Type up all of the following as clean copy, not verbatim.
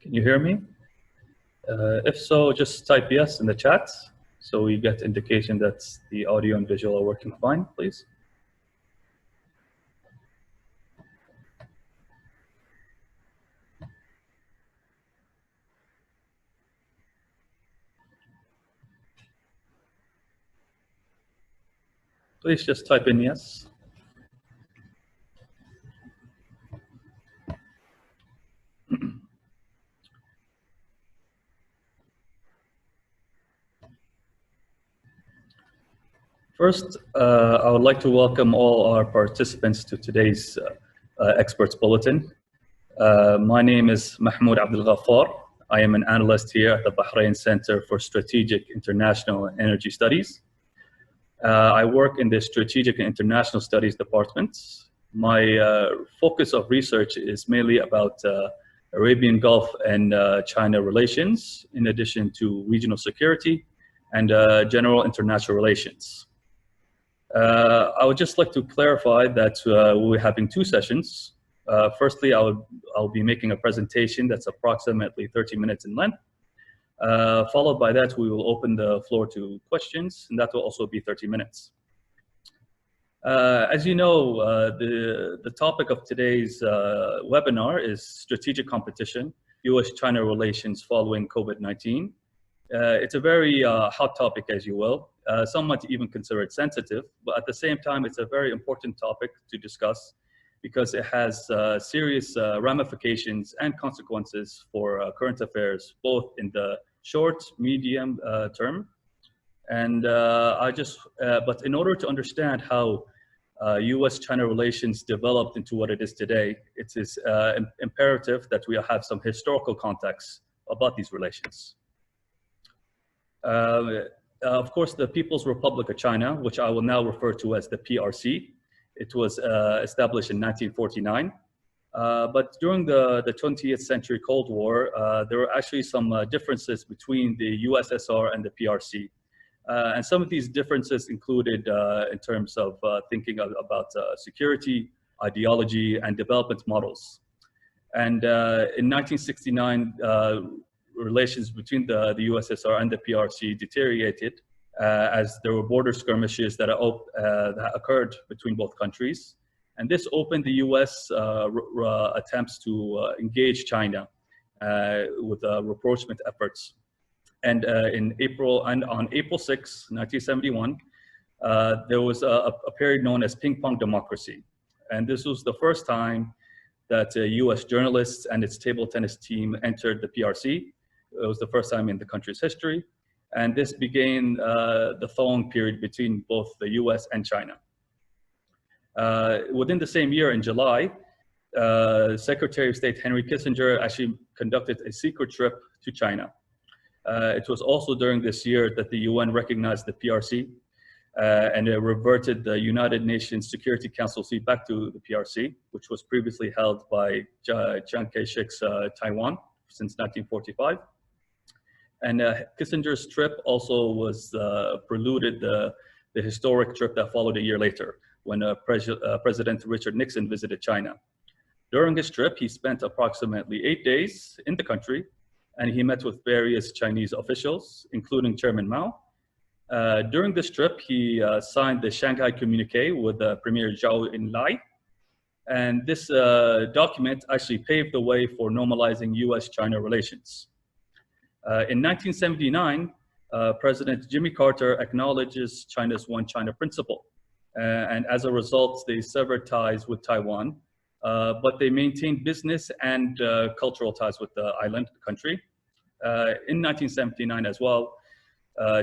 Can you hear me? If so, just type yes in the chat so we get indication that the audio and visual are working fine, please. Please just type in yes. First, I would like to welcome all our participants to today's Experts Bulletin. My name is Mahmood Abdul Ghaffar. I am an analyst here at the Bahrain Center for Strategic International Energy Studies. I work in the Strategic and International Studies Department. My focus of research is mainly about Arabian Gulf and China relations, in addition to regional security and general international relations. I would just like to clarify that we're having two sessions. Firstly, I'll be making a presentation that's approximately 30 minutes in length. Followed by that, we will open the floor to questions, and that will also be 30 minutes. As you know, the topic of today's webinar is strategic competition, US-China relations following COVID-19. It's a very hot topic, as you will. Some might even consider it sensitive, but at the same time, it's a very important topic to discuss because it has serious ramifications and consequences for current affairs, both in the short, medium term. And but in order to understand how US-China relations developed into what it is today, it is imperative that we have some historical context about these relations. Of course, the People's Republic of China, which I will now refer to as the PRC, it was established in 1949. But during the 20th century Cold War, there were actually some differences between the USSR and the PRC. And some of these differences included in terms of thinking about security, ideology, and development models. And in 1969, relations between the USSR and the PRC deteriorated as there were border skirmishes that occurred between both countries. And this opened the US attempts to engage China with rapprochement efforts. And on April 6, 1971, there was a period known as ping pong democracy. And this was the first time that US journalists and its table tennis team entered the PRC. It was the first time in the country's history. And this began the thawing period between both the US and China. Within the same year, in July, Secretary of State Henry Kissinger actually conducted a secret trip to China. It was also during this year that the UN recognized the PRC and it reverted the United Nations Security Council seat back to the PRC, which was previously held by Chiang Kai-shek's Taiwan since 1945. And Kissinger's trip also was preluded the historic trip that followed a year later when President Richard Nixon visited China. During his trip, he spent approximately 8 days in the country, and he met with various Chinese officials, including Chairman Mao. During this trip, he signed the Shanghai Communique with Premier Zhou Enlai. And this document actually paved the way for normalizing US-China relations. In 1979, President Jimmy Carter acknowledges China's One China principle. And as a result, they severed ties with Taiwan, but they maintained business and cultural ties with the island country. In 1979 as well,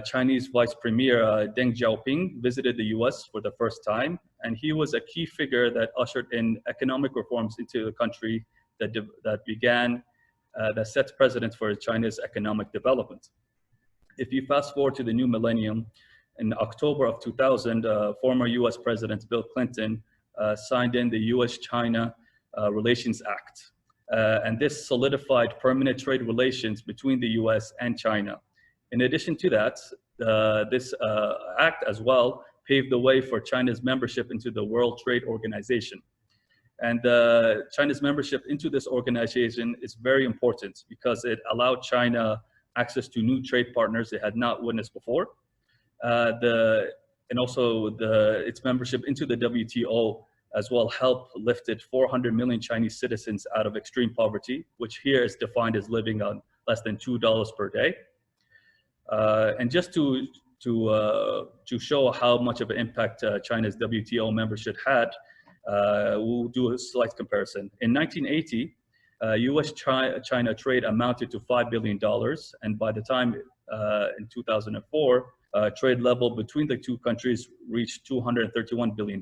Chinese Vice Premier Deng Xiaoping visited the US for the first time, and he was a key figure that ushered in economic reforms into the country that set precedent for China's economic development. If you fast forward to the new millennium, in October of 2000, former US President Bill Clinton signed in the US-China Relations Act. And this solidified permanent trade relations between the US and China. In addition to that, this act as well paved the way for China's membership into the World Trade Organization. And China's membership into this organization is very important because it allowed China access to new trade partners it had not witnessed before. And also its membership into the WTO as well helped lifted 400 million Chinese citizens out of extreme poverty, which here is defined as living on less than $2 per day. And just to show how much of an impact China's WTO membership had, we'll do a slight comparison. In 1980, US-China trade amounted to $5 billion, and by the time in 2004, trade level between the two countries reached $231 billion.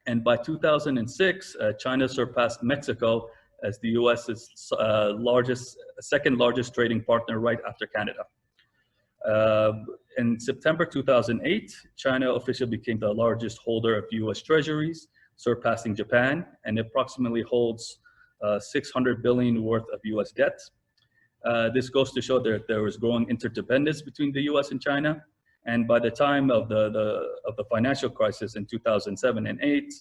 And by 2006, China surpassed Mexico as the US's second largest trading partner right after Canada. In September 2008, China officially became the largest holder of US treasuries, surpassing Japan, and approximately holds 600 billion worth of US debt. This goes to show that there was growing interdependence between the US and China. And by the time of the financial crisis in 2007 and 8,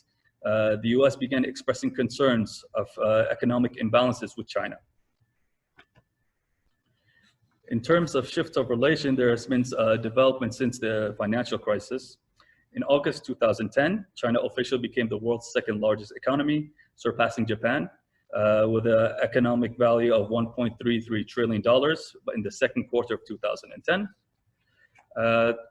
the US began expressing concerns of economic imbalances with China. In terms of shifts of relation, there has been development since the financial crisis. In August 2010, China officially became the world's second largest economy, surpassing Japan, with an economic value of $1.33 trillion in the second quarter of 2010.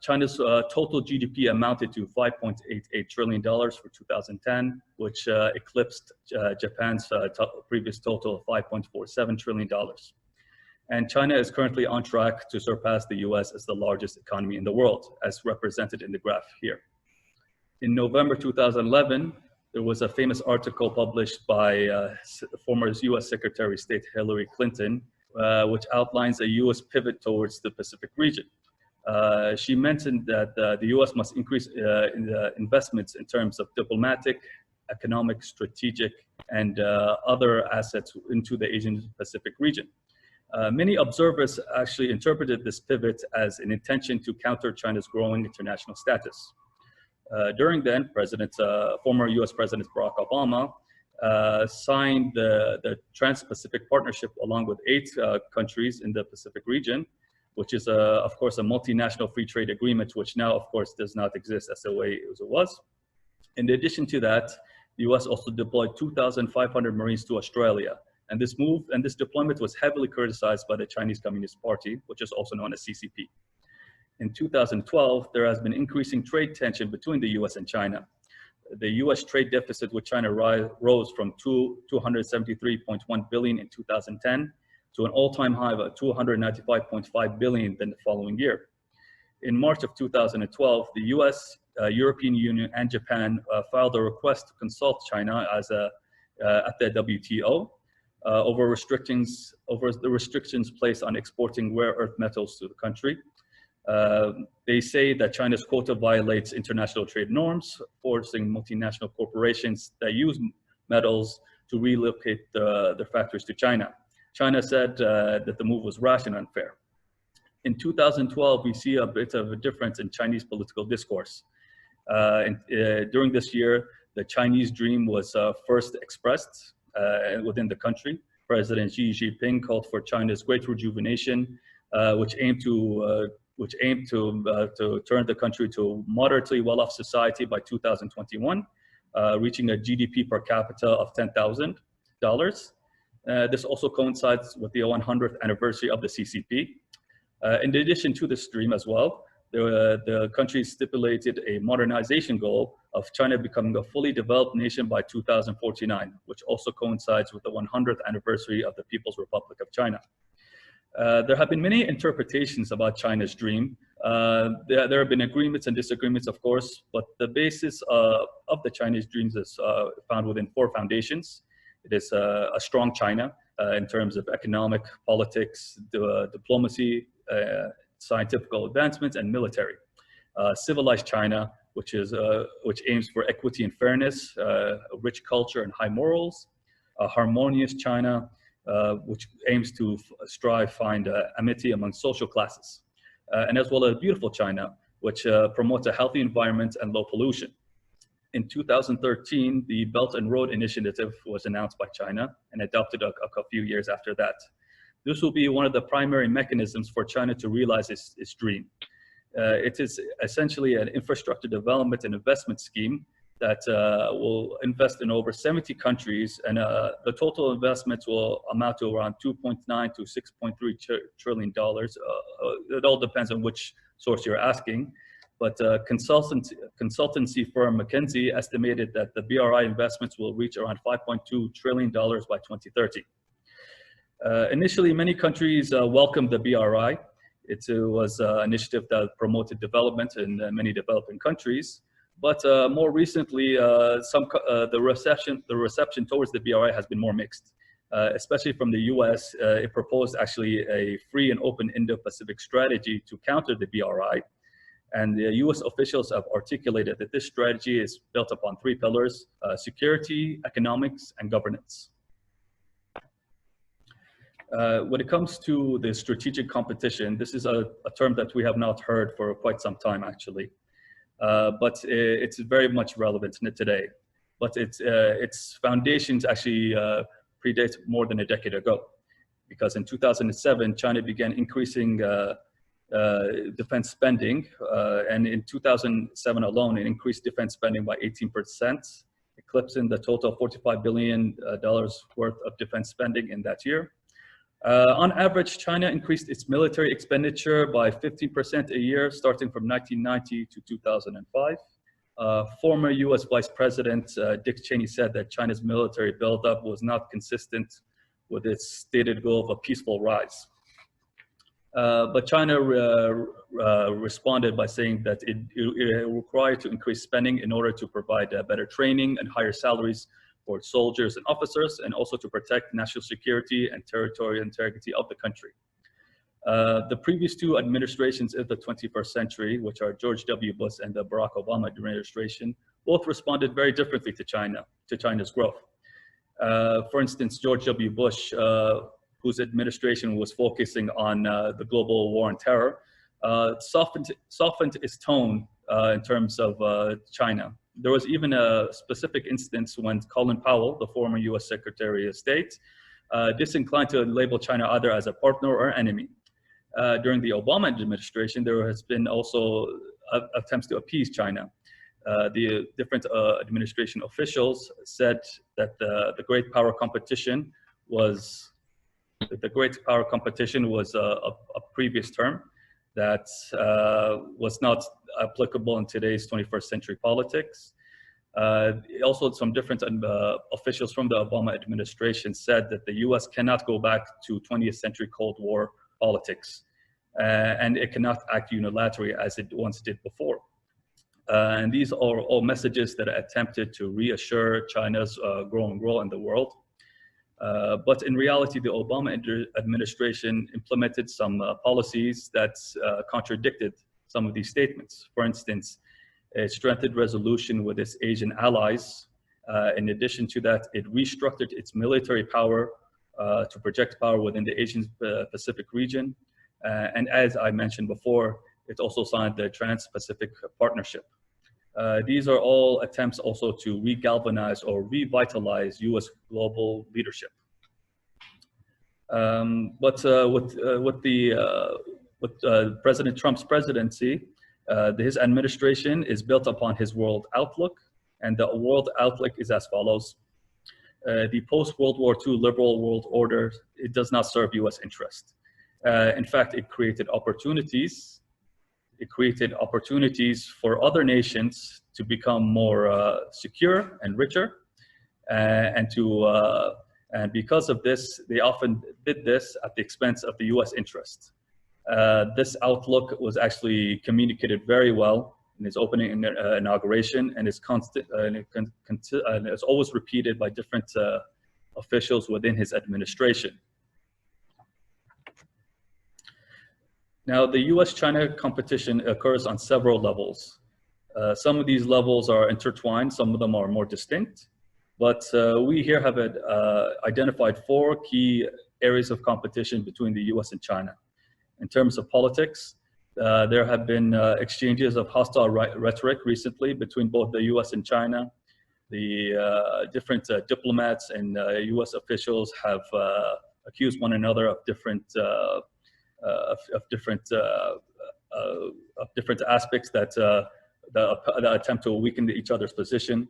China's total GDP amounted to $5.88 trillion for 2010, which eclipsed Japan's previous total of $5.47 trillion. And China is currently on track to surpass the US as the largest economy in the world, as represented in the graph here. In November 2011, there was a famous article published by former US Secretary of State Hillary Clinton, which outlines a US pivot towards the Pacific region. She mentioned that the US must increase investments in terms of diplomatic, economic, strategic, and other assets into the Asian Pacific region. Many observers actually interpreted this pivot as an intention to counter China's growing international status. During then, former US President Barack Obama signed the Trans-Pacific Partnership along with 8 countries in the Pacific region, which is, of course, a multinational free trade agreement, which now, of course, does not exist as the way as it was. In addition to that, the US also deployed 2,500 Marines to Australia. And this move and this deployment was heavily criticized by the Chinese Communist Party, which is also known as CCP. In 2012, there has been increasing trade tension between the US and China. The US trade deficit with China rose from $273.1 billion in 2010 to an all-time high of $295.5 billion in the following year. In March of 2012, the US, European Union, and Japan filed a request to consult China at the WTO over the restrictions placed on exporting rare earth metals to the country. They say that China's quota violates international trade norms, forcing multinational corporations that use metals to relocate their factories to China. China said that the move was rash and unfair. In 2012, we see a bit of a difference in Chinese political discourse. During this year, the Chinese dream was first expressed within the country. President Xi Jinping called for China's great rejuvenation, which aimed to turn the country to a moderately well-off society by 2021, reaching a GDP per capita of $10,000. This also coincides with the 100th anniversary of the CCP. In addition to this dream as well, the country stipulated a modernization goal of China becoming a fully developed nation by 2049, which also coincides with the 100th anniversary of the People's Republic of China. There have been many interpretations about China's dream. There have been agreements and disagreements, of course, but the basis of the Chinese dreams is found within 4 foundations. It is a strong China in terms of economic, politics, diplomacy, scientific advancements, and military. Civilized China, which aims for equity and fairness, a rich culture and high morals. Harmonious China, which aims to find amity among social classes. And as well as beautiful China, which promotes a healthy environment and low pollution. in 2013, the Belt and Road Initiative was announced by China and adopted a few years after that. This will be one of the primary mechanisms for China to realize its dream. It is essentially an infrastructure development and investment scheme that will invest in over 70 countries, and the total investments will amount to around $2.9 to $6.3 trillion. It all depends on which source you're asking, but consultancy firm McKinsey estimated that the BRI investments will reach around $5.2 trillion by 2030. Initially, many countries welcomed the BRI. It was an initiative that promoted development in many developing countries. But more recently, the reception towards the BRI has been more mixed, especially from the US. It proposed actually a free and open Indo-Pacific strategy to counter the BRI. And the US officials have articulated that this strategy is built upon three pillars: security, economics, and governance. When it comes to the strategic competition, this is a term that we have not heard for quite some time, actually. But it's very much relevant today. But its foundations actually predate more than a decade ago, because in 2007, China began increasing defense spending, and in 2007 alone, it increased defense spending by 18%, eclipsing the total $45 billion worth of defense spending in that year. On average, China increased its military expenditure by 15% a year, starting from 1990 to 2005. Former US Vice President Dick Cheney said that China's military buildup was not consistent with its stated goal of a peaceful rise. But China responded by saying that it required to increase spending in order to provide better training and higher salaries for soldiers and officers, and also to protect national security and territorial integrity of the country. The previous two administrations of the 21st century, which are George W. Bush and the Barack Obama administration, both responded very differently to China's growth. For instance, George W. Bush, whose administration was focusing on the global war on terror, softened its tone in terms of China. There was even a specific instance when Colin Powell, the former US Secretary of State, disinclined to label China either as a partner or enemy. During the Obama administration, there has been also attempts to appease China. The different administration officials said that the great power competition was a previous term that was not applicable in today's 21st century politics. Also, some different officials from the Obama administration said that the US cannot go back to 20th century Cold War politics, and it cannot act unilaterally as it once did before. And these are all messages that attempted to reassure China's growing role in the world. But in reality, the Obama administration implemented some policies that contradicted some of these statements. For instance, it strengthened resolution with its Asian allies. In addition to that, it restructured its military power to project power within the Asian Pacific region. And as I mentioned before, it also signed the Trans-Pacific Partnership. These are all attempts also to re-galvanize or revitalize US global leadership. But with President Trump's presidency, his administration is built upon his world outlook, and the world outlook is as follows. The post-World War II liberal world order, it does not serve US interest. In fact, it created opportunities. It created opportunities for other nations to become more secure and richer, and because of this, they often did this at the expense of the US interest. This outlook was actually communicated very well in his opening inauguration, and is constant, and it's always repeated by different officials within his administration. Now, the US-China competition occurs on several levels. Some of these levels are intertwined, some of them are more distinct, but we here have identified 4 key areas of competition between the US and China. In terms of politics, There have been exchanges of hostile rhetoric recently between both the US and China. The different diplomats and US officials have accused one another of different aspects that attempt to weaken each other's position.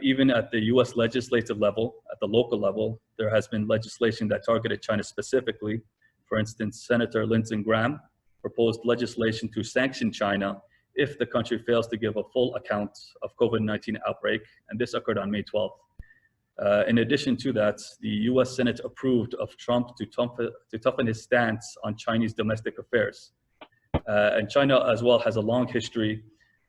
Even at the US legislative level, at the local level, there has been legislation that targeted China specifically. For instance, Senator Lindsey Graham proposed legislation to sanction China if the country fails to give a full account of COVID-19 outbreak, and this occurred on May 12th. In addition to that, the US Senate approved of Trump to toughen his stance on Chinese domestic affairs. And China as well has a long history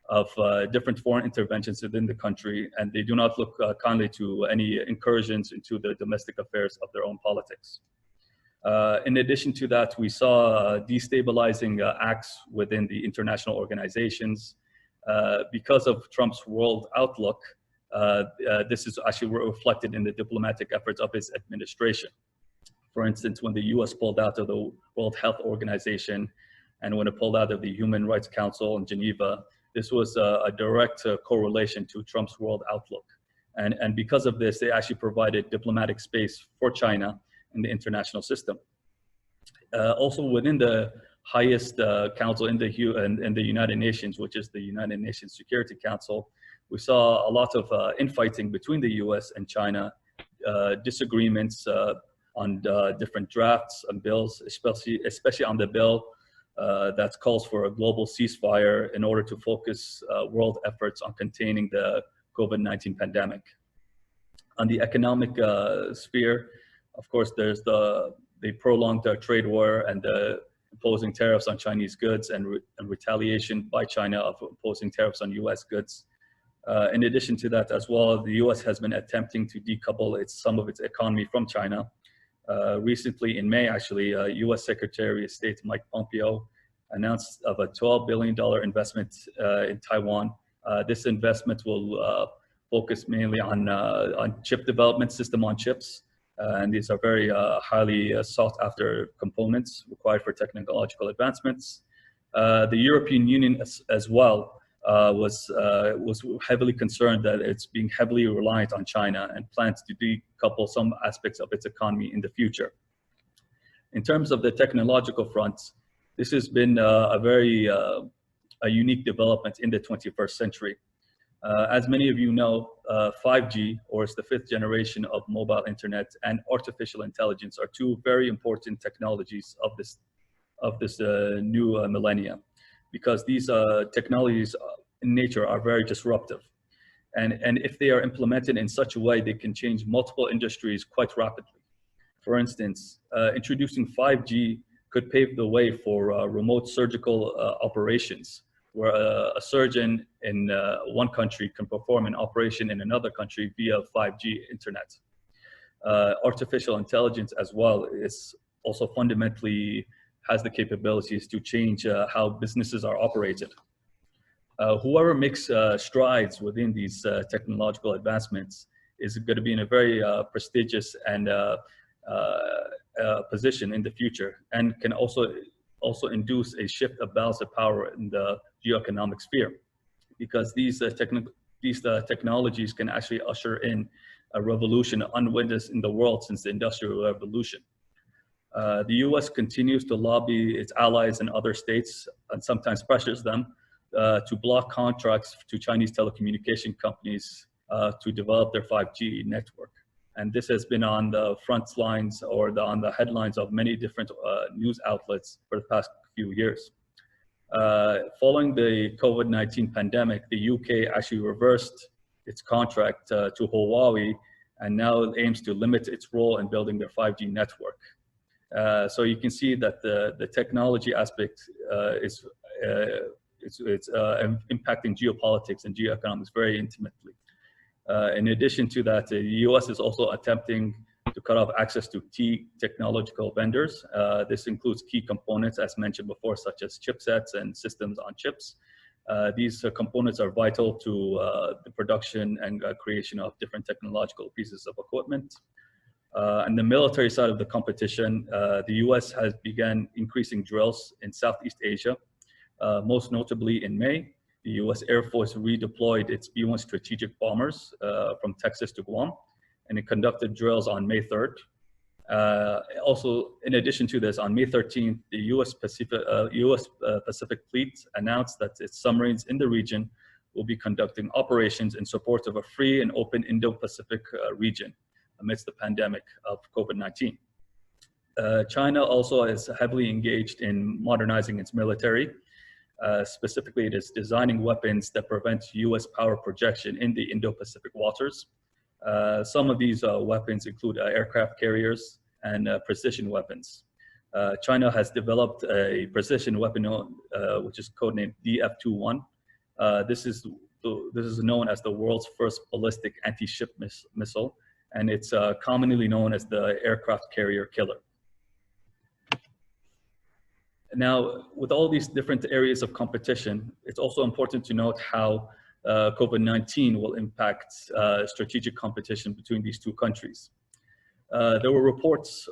of different foreign interventions within the country, and they do not look kindly to any incursions into the domestic affairs of their own politics. In addition to that, we saw destabilizing acts within the international organizations. Because of Trump's world outlook, this is actually reflected in the diplomatic efforts of his administration. For instance, when the US pulled out of the World Health Organization and when it pulled out of the Human Rights Council in Geneva, this was a direct correlation to Trump's world outlook. And because of this, they actually provided diplomatic space for China in the international system. Also within the highest council in the United Nations, which is the United Nations Security Council, we saw a lot of infighting between the US and China, disagreements on different drafts and bills, especially on the bill that calls for a global ceasefire in order to focus world efforts on containing the COVID-19 pandemic. On the economic sphere, of course, there's the prolonged trade war and the imposing tariffs on Chinese goods and retaliation by China of imposing tariffs on US goods. In addition to that as well, the US has been attempting to decouple some of its economy from China. Recently in May, actually, US Secretary of State Mike Pompeo announced of a $12 billion investment in Taiwan. This investment will focus mainly on chip development, system on chips. And these are very highly sought after components required for technological advancements. The European Union as well was heavily concerned that it's being heavily reliant on China and plans to decouple some aspects of its economy in the future. In terms of the technological front, this has been a very unique development in the 21st century. As many of you know, 5G, or it's the 5th generation of mobile internet, and artificial intelligence are two very important technologies of this new millennia, because these technologies in nature are very disruptive. And if they are implemented in such a way, they can change multiple industries quite rapidly. For instance, introducing 5G could pave the way for remote surgical operations, where a surgeon in one country can perform an operation in another country via 5G internet. Artificial intelligence as well is also fundamentally has the capabilities to change how businesses are operated. Whoever makes strides within these technological advancements is going to be in a very prestigious and position in the future, and can also induce a shift of balance of power in the geoeconomic sphere, because these technologies can actually usher in a revolution unwitnessed in the world since the Industrial Revolution. The US continues to lobby its allies in other states and sometimes pressures them to block contracts to Chinese telecommunication companies to develop their 5G network. And this has been on the front lines or on the headlines of many different news outlets for the past few years. Following the COVID-19 pandemic, the UK actually reversed its contract to Huawei, and now aims to limit its role in building their 5G network. So you can see that the technology aspect is impacting geopolitics and geoeconomics very intimately. In addition to that, the US is also attempting to cut off access to key technological vendors. This includes key components, as mentioned before, such as chipsets and systems on chips. These components are vital to the production and creation of different technological pieces of equipment. On the military side of the competition, the US has begun increasing drills in Southeast Asia, Most notably in May, the US Air Force redeployed its B-1 strategic bombers from Texas to Guam, and it conducted drills on May 3rd. Also, in addition to this, on May 13th, the US Pacific Fleet announced that its submarines in the region will be conducting operations in support of a free and open Indo-Pacific region amidst the pandemic of COVID-19. China also is heavily engaged in modernizing its military. Specifically, it is designing weapons that prevent US power projection in the Indo-Pacific waters. Some of these weapons include aircraft carriers and precision weapons. China has developed a precision weapon which is codenamed DF-21. This is known as the world's first ballistic anti-ship missile, and it's commonly known as the aircraft carrier killer. Now, with all these different areas of competition, it's also important to note how COVID-19 will impact strategic competition between these two countries. There were reports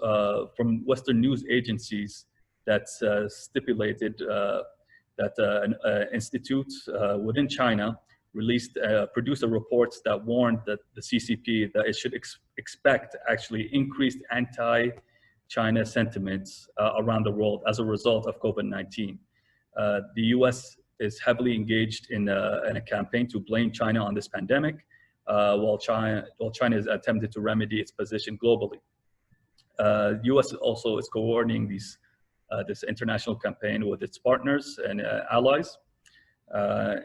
from Western news agencies that stipulated that an institute within China produced a report that warned that the CCP that it should expect actually increased anti-China sentiments around the world as a result of COVID-19. The US is heavily engaged in a campaign to blame China on this pandemic, while China is attempting to remedy its position globally. The US also is coordinating this international campaign with its partners and allies.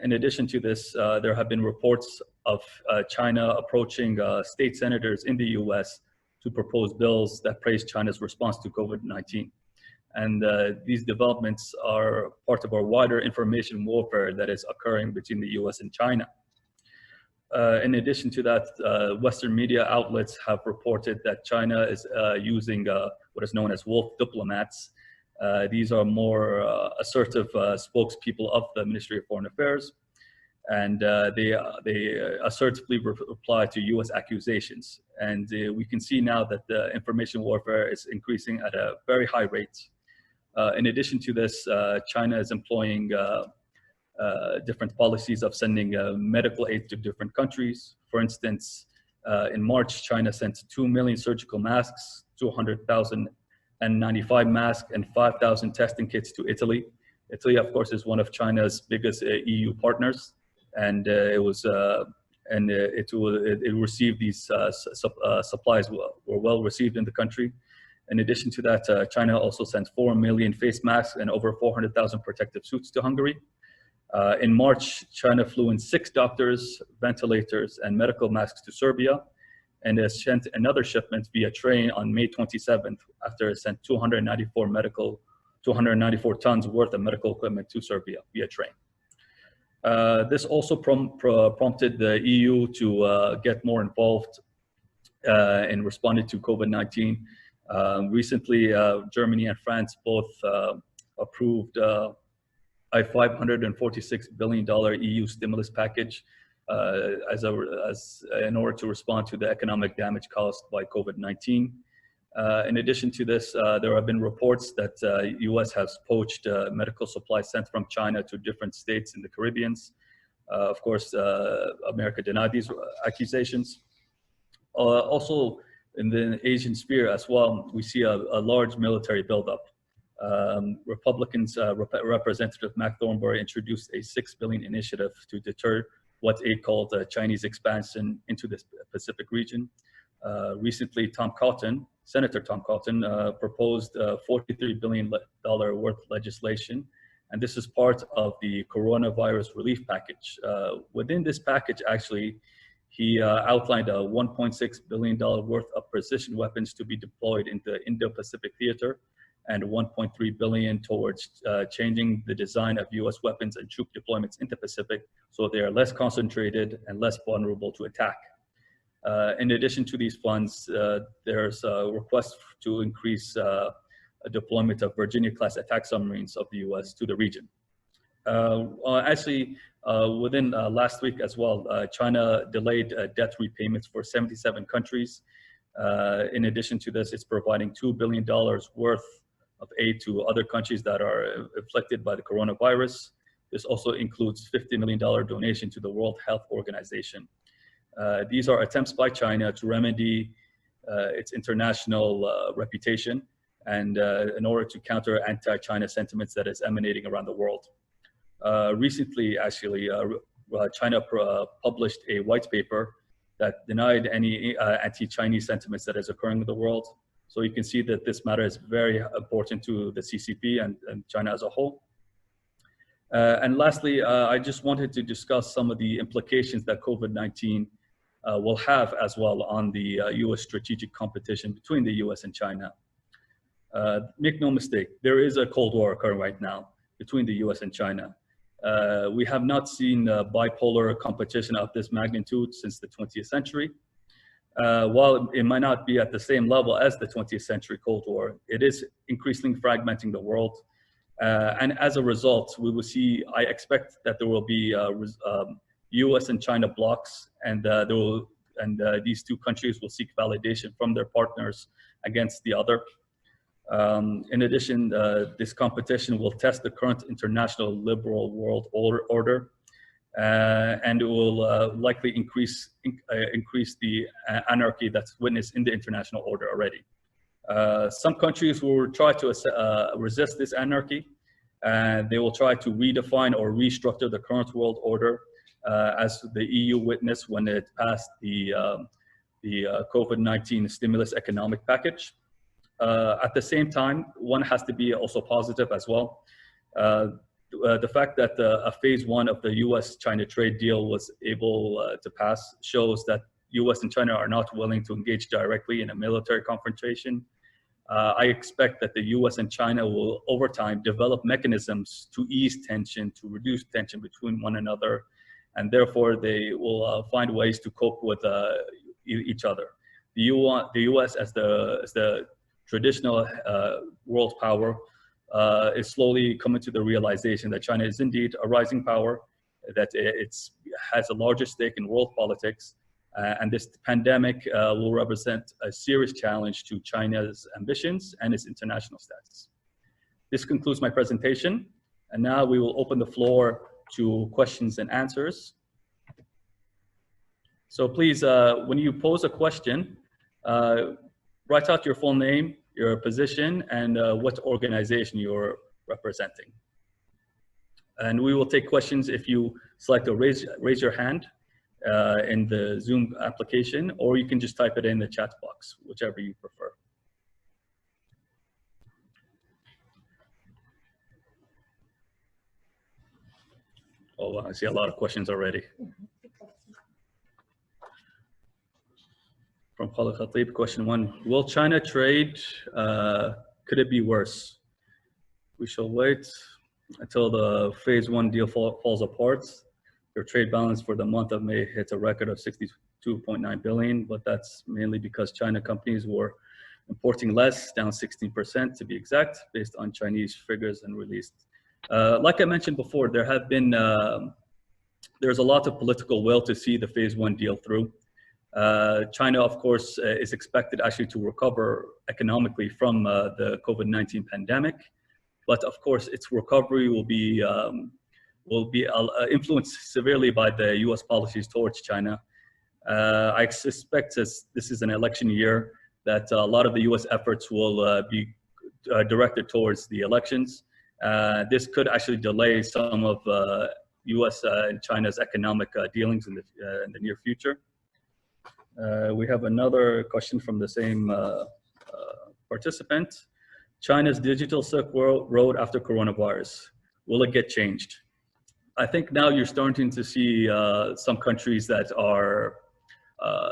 In addition to this, there have been reports of China approaching state senators in the US to propose bills that praise China's response to COVID-19. And these developments are part of our wider information warfare that is occurring between the US and China. In addition to that, Western media outlets have reported that China is using what is known as wolf diplomats. These are more assertive spokespeople of the Ministry of Foreign Affairs, and they assertively reply to US accusations. And we can see now that the information warfare is increasing at a very high rate. In addition to this, China is employing different policies of sending medical aid to different countries. For instance, in March, China sent 2 million surgical masks, 200,000 N95 masks, and 5,000 testing kits to Italy. Italy, of course, is one of China's biggest EU partners, and it received these supplies were well received in the country. In addition to that, China also sent 4 million face masks and over 400,000 protective suits to Hungary. In March, China flew in 6 doctors, ventilators, and medical masks to Serbia, and has sent another shipment via train on May 27th after it sent 294 tons worth of medical equipment to Serbia via train. This also prompted the EU to get more involved in responding to COVID-19. Recently, Germany and France both approved a $546 billion EU stimulus package in order to respond to the economic damage caused by COVID-19. In addition to this, there have been reports that US has poached medical supplies sent from China to different states in the Caribbean. Of course, America denied these accusations. Also, in the Asian sphere as well, we see a large military buildup. Republicans, Representative Mac Thornberry introduced a $6 billion initiative to deter what aid called Chinese expansion into the Pacific region. Recently, Senator Tom Cotton proposed $43 billion worth legislation, and this is part of the coronavirus relief package. Within this package, actually, he outlined a $1.6 billion worth of precision weapons to be deployed in the Indo-Pacific theater, and $1.3 billion towards changing the design of US weapons and troop deployments into Pacific so they are less concentrated and less vulnerable to attack. In addition to these funds, there's a request to increase a deployment of Virginia-class attack submarines of the US to the region. Actually, within last week as well, China delayed debt repayments for 77 countries. In addition to this, it's providing $2 billion worth of aid to other countries that are afflicted by the coronavirus. This also includes $50 million donation to the World Health Organization. These are attempts by China to remedy its international reputation and in order to counter anti-China sentiments that is emanating around the world. Recently, actually, China published a white paper that denied any anti-Chinese sentiments that is occurring in the world. So you can see that this matter is very important to the CCP and China as a whole. And lastly, I just wanted to discuss some of the implications that COVID-19 will have as well on the US strategic competition between the US and China. Make no mistake, there is a Cold War occurring right now between the US and China. We have not seen bipolar competition of this magnitude since the 20th century. While it might not be at the same level as the 20th century Cold War, it is increasingly fragmenting the world. And as a result, we will see, I expect that there will be US and China blocs, and these two countries will seek validation from their partners against the other. In addition, this competition will test the current international liberal world order, and it will likely increase the anarchy that's witnessed in the international order already. Some countries will try to resist this anarchy, and they will try to redefine or restructure the current world order, as the EU witnessed when it passed the COVID-19 stimulus economic package. At the same time, one has to be also positive as well. The fact that a phase one of the US-China trade deal was able to pass shows that US and China are not willing to engage directly in a military confrontation. I expect that the US and China will, over time, develop mechanisms to ease tension, to reduce tension between one another, and therefore they will find ways to cope with each other. The US as the traditional world power is slowly coming to the realization that China is indeed a rising power, that it has a larger stake in world politics, and this pandemic will represent a serious challenge to China's ambitions and its international status. This concludes my presentation, and now we will open the floor to questions and answers. So please, when you pose a question, write out your full name, your position, and what organization you're representing. And we will take questions if you select to raise your hand in the Zoom application, or you can just type it in the chat box, whichever you prefer. Oh, I see a lot of questions already. From Khalid Khatib, question one, will China trade, could it be worse? We shall wait until the phase one deal falls apart. Their trade balance for the month of May hits a record of 62.9 billion, but that's mainly because China companies were importing less, down 16% to be exact, based on Chinese figures and released. Like I mentioned before, there have been, there's a lot of political will to see the phase one deal through. China, of course, is expected actually to recover economically from the COVID-19 pandemic, but of course, its recovery will be influenced severely by the U.S. policies towards China. I suspect this is an election year that a lot of the U.S. efforts will be directed towards the elections. This could actually delay some of U.S. and China's economic dealings in the near future. We have another question from the same participant. China's digital Silk Road after coronavirus, will it get changed? I think now you're starting to see some countries that are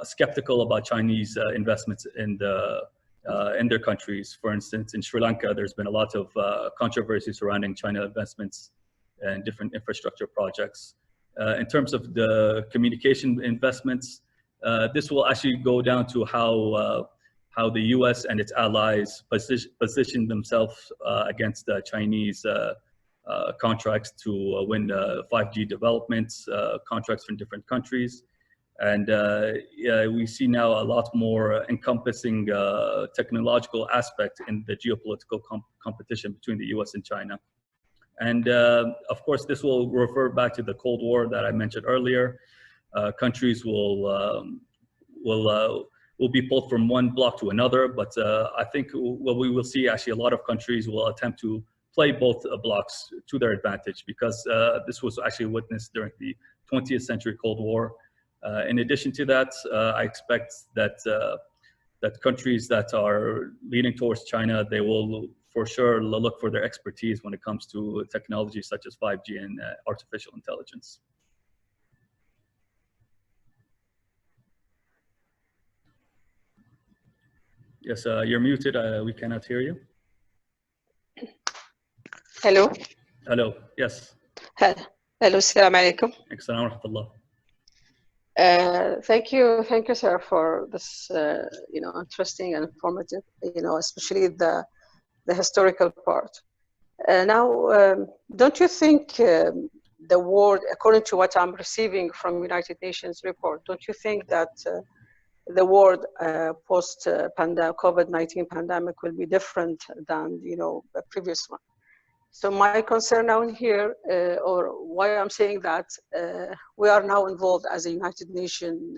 skeptical about Chinese investments in their countries. For instance, in Sri Lanka, there's been a lot of controversy surrounding China investments in different infrastructure projects. In terms of the communication investments, this will actually go down to how the U.S. and its allies position themselves against Chinese contracts to win 5G developments, contracts from different countries. And yeah, we see now a lot more encompassing technological aspect in the geopolitical competition between the US and China. And of course, this will refer back to the Cold War that I mentioned earlier. Countries will be pulled from one bloc to another, but I think what we will see actually a lot of countries will attempt to play both blocks to their advantage, because this was actually witnessed during the 20th century Cold War. In addition to that, I expect that that countries that are leaning towards China, they will for sure look for their expertise when it comes to technologies such as 5G and artificial intelligence. Yes, you're muted. We cannot hear you. Hello. Hello. Yes. Hello. Assalamu alaikum. Assalamu alaikum. Thank you, sir, for this, interesting and informative, especially the historical part. Now, don't you think the world, according to what I'm receiving from United Nations report, don't you think that the world post COVID-19 pandemic will be different than the previous one? So my concern now here, or why I'm saying that, we are now involved as a United Nations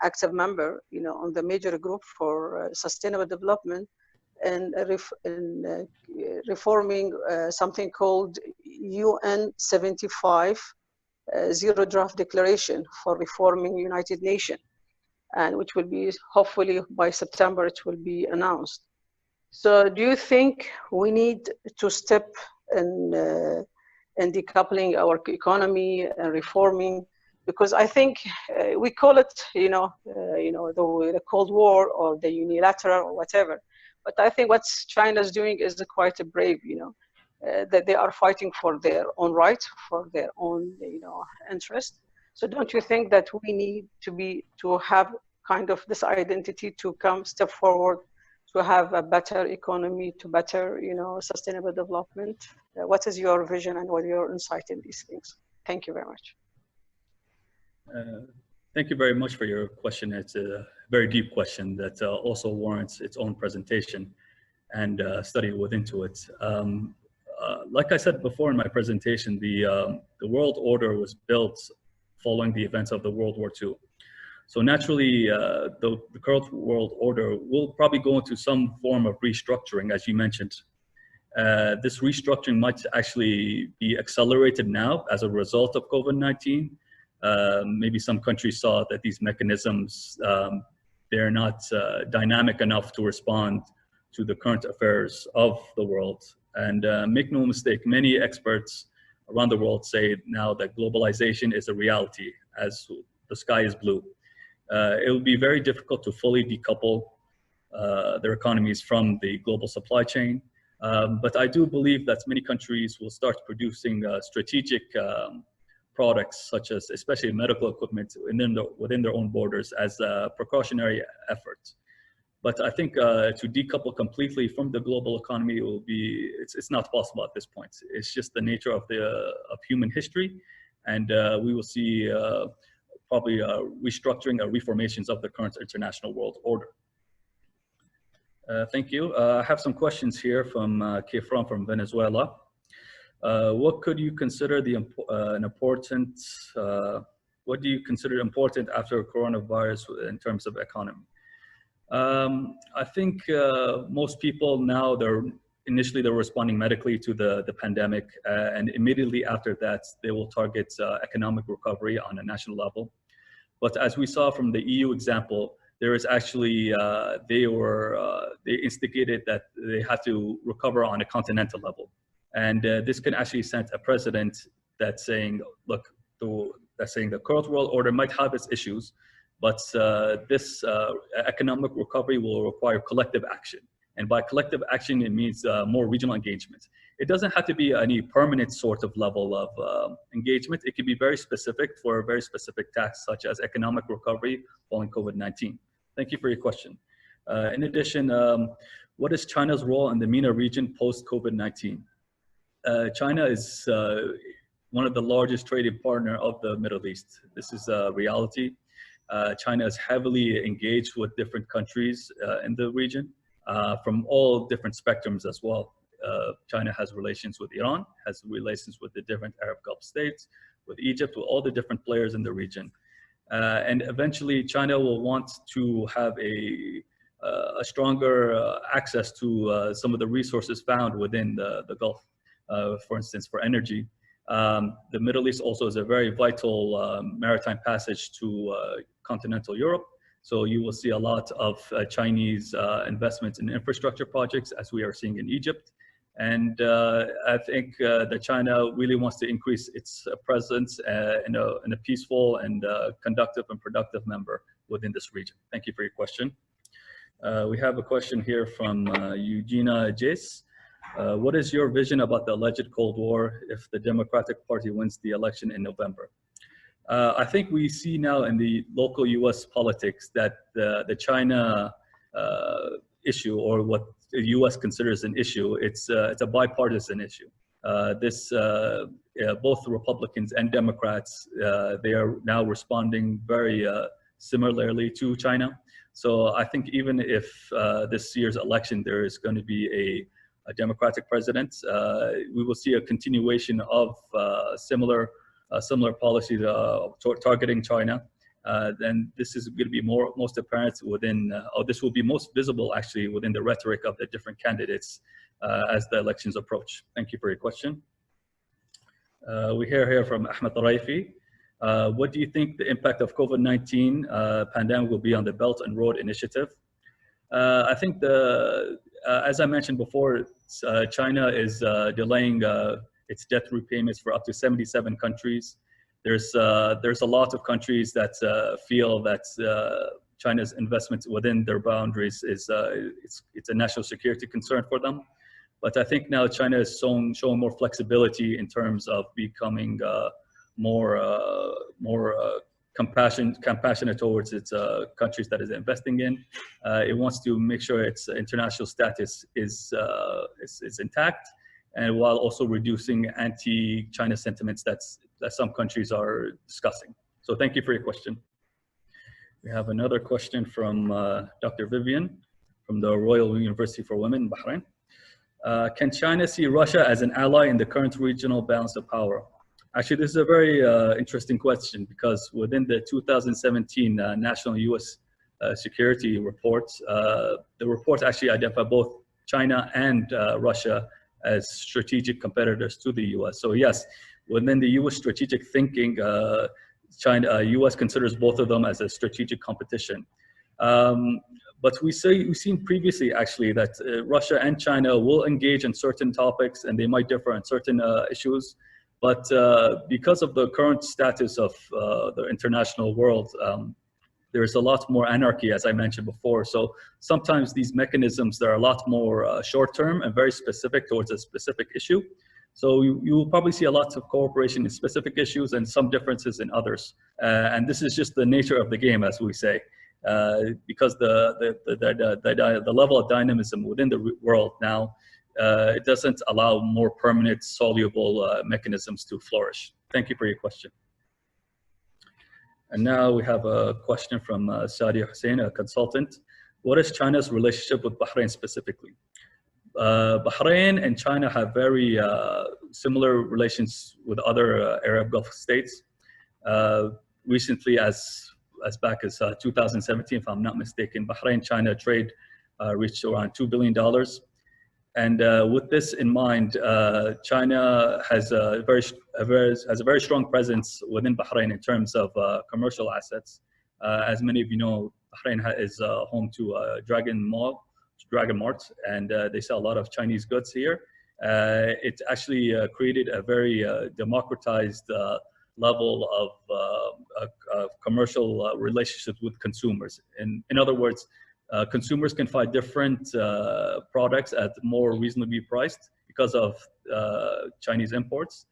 active member, on the major group for sustainable development, and reforming something called UN 75 Zero Draft Declaration for reforming United Nations, and which will be hopefully by September it will be announced. So do you think we need to step in decoupling our economy and reforming? Because I think we call it, the Cold War or the unilateral or whatever. But I think what China's doing is quite brave, that they are fighting for their own right, for their own, interest. So don't you think that we need to have kind of this identity to step forward, to have a better economy, to better, sustainable development? What is your vision and what is your insight in these things? Thank you very much. Thank you very much for your question. It's a very deep question that also warrants its own presentation and study within it. Like I said before in my presentation, the world order was built following the events of the World War II. So naturally, the current world order will probably go into some form of restructuring, as you mentioned. This restructuring might actually be accelerated now as a result of COVID-19. Maybe some countries saw that these mechanisms, they're not dynamic enough to respond to the current affairs of the world. And make no mistake, many experts around the world say now that globalization is a reality as the sky is blue. It will be very difficult to fully decouple their economies from the global supply chain. But I do believe that many countries will start producing strategic products, such as especially medical equipment within their own borders as a precautionary effort. But I think to decouple completely from the global economy will be, it's not possible at this point. It's just the nature of human history. And we will see probably restructuring or reformations of the current international world order. Thank you. I have some questions here from Ghaffar from Venezuela. What could you consider what do you consider important after coronavirus in terms of economy? I think most people now, initially they're responding medically to the pandemic, and immediately after that, they will target economic recovery on a national level. But as we saw from the EU example, there is actually, they instigated that they had to recover on a continental level. And this can actually set a precedent that's saying, look, the current world order might have its issues, but this economic recovery will require collective action. And by collective action, it means more regional engagement. It doesn't have to be any permanent sort of level of engagement. It can be very specific for very specific tasks, such as economic recovery following COVID-19. Thank you for your question. In addition, what is China's role in the MENA region post-COVID-19? China is one of the largest trading partner of the Middle East. This is a reality. China is heavily engaged with different countries in the region from all different spectrums as well. China has relations with Iran, has relations with the different Arab Gulf states, with Egypt, with all the different players in the region. And eventually China will want to have a stronger access to some of the resources found within the Gulf, for instance, for energy. The Middle East also is a very vital maritime passage to continental Europe. So you will see a lot of Chinese investments in infrastructure projects, as we are seeing in Egypt. And I think that China really wants to increase its presence in a peaceful and conductive and productive member within this region. Thank you for your question. We have a question here from Eugenia Jace. What is your vision about the alleged Cold War if the Democratic Party wins the election in November? I think we see now in the local US politics that the China issue, or what the US considers an issue, it's a bipartisan issue. Both Republicans and Democrats, they are now responding very similarly to China. So I think even if this year's election there is going to be a Democratic president, we will see a continuation of similar policies targeting China. Then this is going to be most apparent within, or this will be most visible actually within the rhetoric of the different candidates as the elections approach. Thank you for your question. We hear here from Ahmed Raifi. What do you think the impact of COVID-19 pandemic will be on the Belt and Road Initiative? I think as I mentioned before, China is delaying its debt repayments for up to 77 countries. There's a lot of countries that feel that China's investments within their boundaries is it's a national security concern for them. But I think now China is showing more flexibility in terms of becoming more compassionate towards its countries that is investing in. It wants to make sure its international status is intact, and while also reducing anti-China sentiments that some countries are discussing. So thank you for your question. We have another question from Dr. Vivian from the Royal University for Women in Bahrain. Can China see Russia as an ally in the current regional balance of power? Actually, this is a very interesting question, because within the 2017 National U.S. Security Report, the report actually identified both China and Russia as strategic competitors to the U.S. So yes, within the U.S. strategic thinking, U.S. considers both of them as a strategic competition. But we've seen previously actually that Russia and China will engage in certain topics, and they might differ on certain issues. But because of the current status of the international world, there's a lot more anarchy, as I mentioned before. So sometimes these mechanisms, they're a lot more short-term and very specific towards a specific issue. So you will probably see a lot of cooperation in specific issues and some differences in others. And this is just the nature of the game, as we say, because the level of dynamism within the world now, it doesn't allow more permanent, soluble mechanisms to flourish. Thank you for your question. And now we have a question from Sadia Hussein, a consultant. What is China's relationship with Bahrain specifically? Bahrain and China have very similar relations with other Arab Gulf states. Recently, as back as 2017, if I'm not mistaken, Bahrain-China trade reached around $2 billion. And with this in mind, China has a very strong presence within Bahrain in terms of commercial assets. As many of you know, Bahrain is home to Dragon Mart, and they sell a lot of Chinese goods here. It actually created a very democratized level of commercial relationships with consumers. In other words, consumers can find different products at more reasonably priced because of Chinese imports.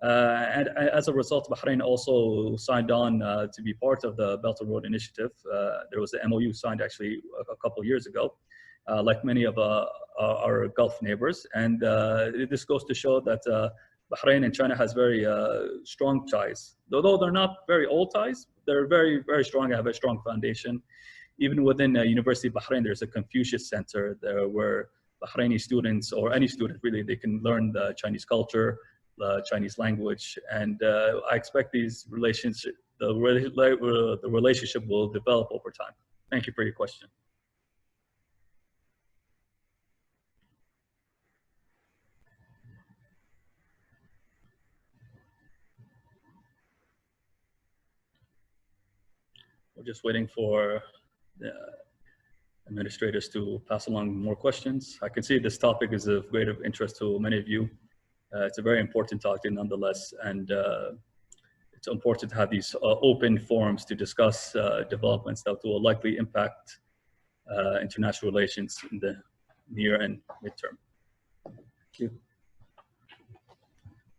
And as a result, Bahrain also signed on to be part of the Belt and Road Initiative. There was an MOU signed actually a couple of years ago, like many of our Gulf neighbors. And this goes to show that Bahrain and China has very strong ties. Although they're not very old ties, they're very, very strong, have a strong foundation. Even within University of Bahrain, there's a Confucius Center there where Bahraini students, or any student really, they can learn the Chinese culture, the Chinese language, and I expect these relationships, the relationship will develop over time. Thank you for your question. We're just waiting for the administrators to pass along more questions. I can see this topic is of great interest to many of you. It's a very important topic nonetheless, and it's important to have these open forums to discuss developments that will likely impact international relations in the near and midterm. Thank you.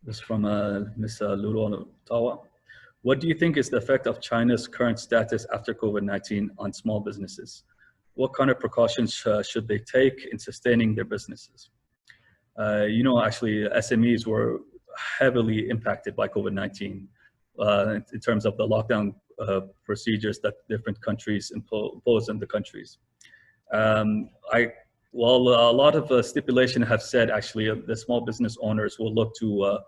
This is from Ms. Lulu Tawa. What do you think is the effect of China's current status after COVID-19 on small businesses? What kind of precautions should they take in sustaining their businesses? You know, actually, SMEs were heavily impacted by COVID-19 in terms of the lockdown procedures that different countries impose on the countries. Well, a lot of stipulation have said actually the small business owners will look to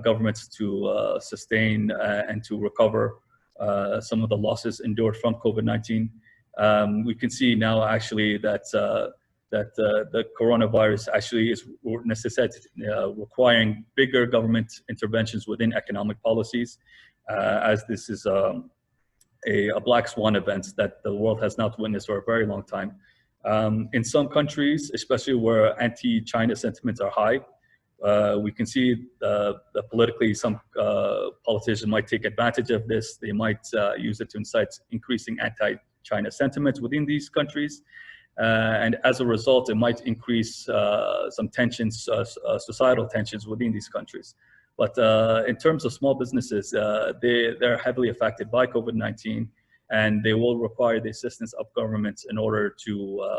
governments to sustain and to recover some of the losses endured from COVID-19. We can see now actually that the coronavirus actually is requiring bigger government interventions within economic policies, as this is a black swan event that the world has not witnessed for a very long time. In some countries, especially where anti-China sentiments are high, we can see politically some politicians might take advantage of this. They might use it to incite increasing anti-China sentiments within these countries. And as a result, it might increase some tensions, societal tensions within these countries. But in terms of small businesses, they're heavily affected by COVID-19, and they will require the assistance of governments in order to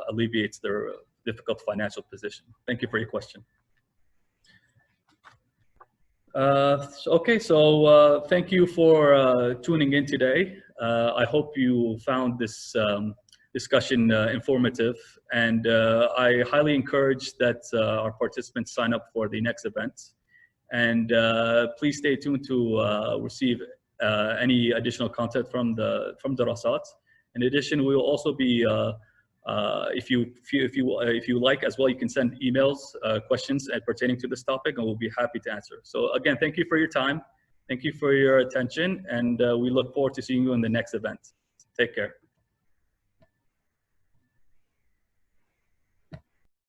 alleviate their difficult financial position. Thank you for your question. Okay, so thank you for tuning in today. I hope you found this discussion informative, and I highly encourage that our participants sign up for the next event. And please stay tuned to receive any additional content from Derasat. In addition, we will also be, if you like as well, you can send emails, questions pertaining to this topic, and we'll be happy to answer. So again, thank you for your time. Thank you for your attention, and we look forward to seeing you in the next event. Take care.